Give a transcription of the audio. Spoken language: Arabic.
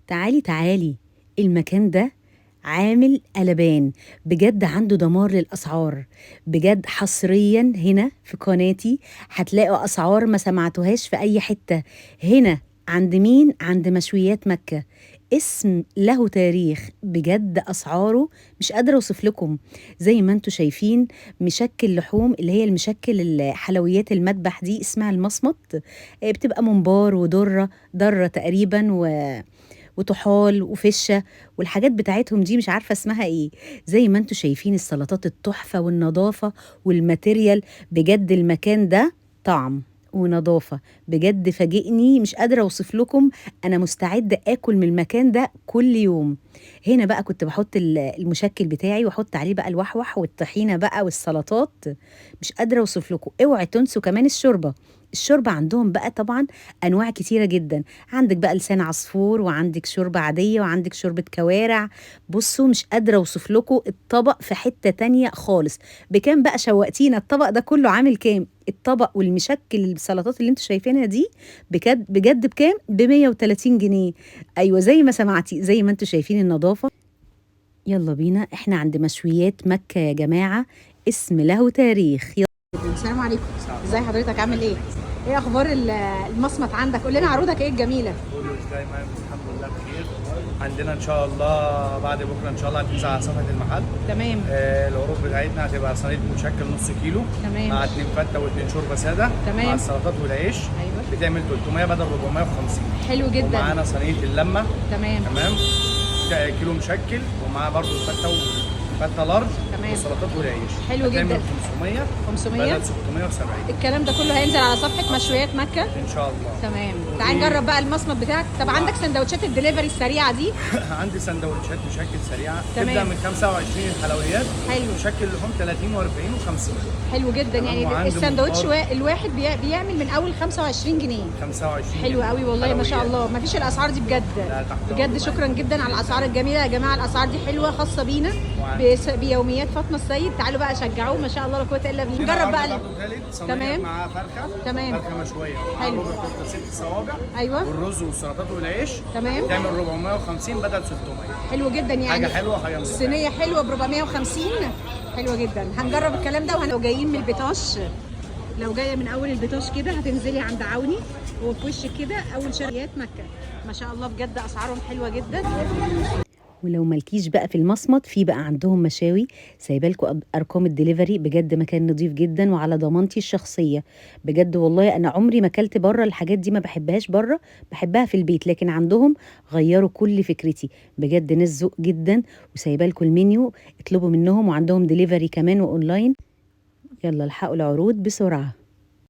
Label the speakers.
Speaker 1: تعالي تعالي، المكان ده عامل قلبان بجد، عنده دمار للأسعار بجد. حصريا هنا في قناتي هتلاقوا أسعار ما سمعتوهاش في أي حتة. هنا عند مين؟ عند مشويات مكة. اسم له تاريخ بجد، أسعاره مش قادرة أوصف لكم. زي ما انتوا شايفين، مشكل لحوم اللي هي المشكل الحلويات المذبح دي اسمها المصمت. بتبقى ممبار ودرة، درة تقريبا وطحال وفشه، والحاجات بتاعتهم دي مش عارفه اسمها ايه. زي ما انتوا شايفين السلطات التحفه والنظافه والماتيريال، بجد المكان ده طعم ونظافه بجد فاجئني، مش قادره اوصف لكم. انا مستعده اكل من المكان ده كل يوم. هنا بقى كنت بحط المشكل بتاعي واحط عليه بقى الوحوح والطحينه بقى والسلطات. مش قادره اوصف لكم. اوعي تنسوا كمان الشوربه. الشوربه عندهم بقى طبعا انواع كتيره جدا. عندك بقى لسان عصفور، وعندك شوربة عادية، وعندك شوربة كوارع. بصوا مش قادرة اوصف لكم الطبق في حتة تانية خالص. بكام بقى؟ شوقتينا. الطبق ده كله عامل كام؟ الطبق والمشكل السلطات اللي انتوا شايفينها دي بجد بجد بكام؟ ب 130 جنيه. ايوه زي ما سمعتي، زي ما انتوا شايفين النظافة. يلا بينا، احنا عند مشويات مكة يا جماعة، اسم له تاريخ.
Speaker 2: السلام عليكم. ازي حضرتك؟ عامل ايه؟ ايه اخبار المصمت عندك؟ قول لنا عروضك ايه الجميله.
Speaker 3: كله ازاي؟ معاك الحمد لله بخير. عندنا ان شاء الله بعد بكره ان شاء الله هتنزل على صفحه المحل.
Speaker 2: تمام.
Speaker 3: العروض بتاعتنا هتبقى صينيه مشكل نص كيلو.
Speaker 2: تمام.
Speaker 3: مع 2 فته و2 شوربه ساده.
Speaker 2: تمام.
Speaker 3: مع السلطات والعيش.
Speaker 2: ايوه.
Speaker 3: بتعمل 300 بدل 450.
Speaker 2: حلو جدا.
Speaker 3: ومعانا صينيه اللمه.
Speaker 2: تمام.
Speaker 3: تمام. كيلو مشكل، ومعاه برضو الفته وفته لارج.
Speaker 2: تمام.
Speaker 3: والسلطات والعيش.
Speaker 2: حلو جدا.
Speaker 3: هتعمل 500 بدل
Speaker 2: 500.
Speaker 3: 670
Speaker 2: الكلام ده كله هينزل على صفحه مشويات مكه
Speaker 3: ان شاء الله.
Speaker 2: تمام. تعال نجرب بقى المصمت بتاعك. طب عندك سندوتشات الدليفري السريعه دي؟
Speaker 3: عندي سندوتشات مشكل سريعه.
Speaker 2: تمام.
Speaker 3: تبدا من 25 الحلويات.
Speaker 2: حلو.
Speaker 3: مشكل لحوم 30 و40 و50.
Speaker 2: حلو جدا. يعني
Speaker 3: وعندي
Speaker 2: السندوتش
Speaker 3: ممبار.
Speaker 2: الواحد بيعمل من اول 25 جنيه.
Speaker 3: 25.
Speaker 2: حلو قوي والله ما شاء
Speaker 3: حلويات.
Speaker 2: الله. ما فيش الاسعار دي بجد.
Speaker 3: لا، تحت
Speaker 2: بجد
Speaker 3: أمرك.
Speaker 2: شكرا جدا على الاسعار الجميله يا جماعه. الاسعار دي حلوه خاصه بينا بيوميات فاطمه السيد. تعالوا بقى شجعوه، ما شاء الله لا قوه الا بالله. نجرب بقى
Speaker 3: تمام. مع فرخه.
Speaker 2: تمام.
Speaker 3: فرخه مشويه.
Speaker 2: حلو.
Speaker 3: ربع كفته 6 صوابع.
Speaker 2: ايوه.
Speaker 3: والرز والسلطات والعيش.
Speaker 2: تمام.
Speaker 3: تعمل 450 بدل 600.
Speaker 1: حلو جدا يعني.
Speaker 3: حاجه حلوه، حاجه ممتازه.
Speaker 1: صينيه حلوه ب 450. حلوه جدا. هنجرب الكلام ده. لو جايين من البطاش، لو جايه من اول البطاش كده هتنزلي عند عوني، هو في وشك كده اول شرقيات مكه. ما شاء الله بجد اسعارهم حلوه جدا. ولو مالكيش بقى في المصمت، في بقى عندهم مشاوي. سايبالكوا ارقام الدليفري. بجد مكان نظيف جدا وعلى ضمانتي الشخصيه. بجد والله انا عمري ما اكلت بره الحاجات دي، ما بحبهاش بره، بحبها في البيت. لكن عندهم غيروا كل فكرتي. بجد ناس ذوق جدا. وسايبالكوا المنيو، اطلبوا منهم، وعندهم دليفري كمان واونلاين. يلا الحقوا العروض بسرعه.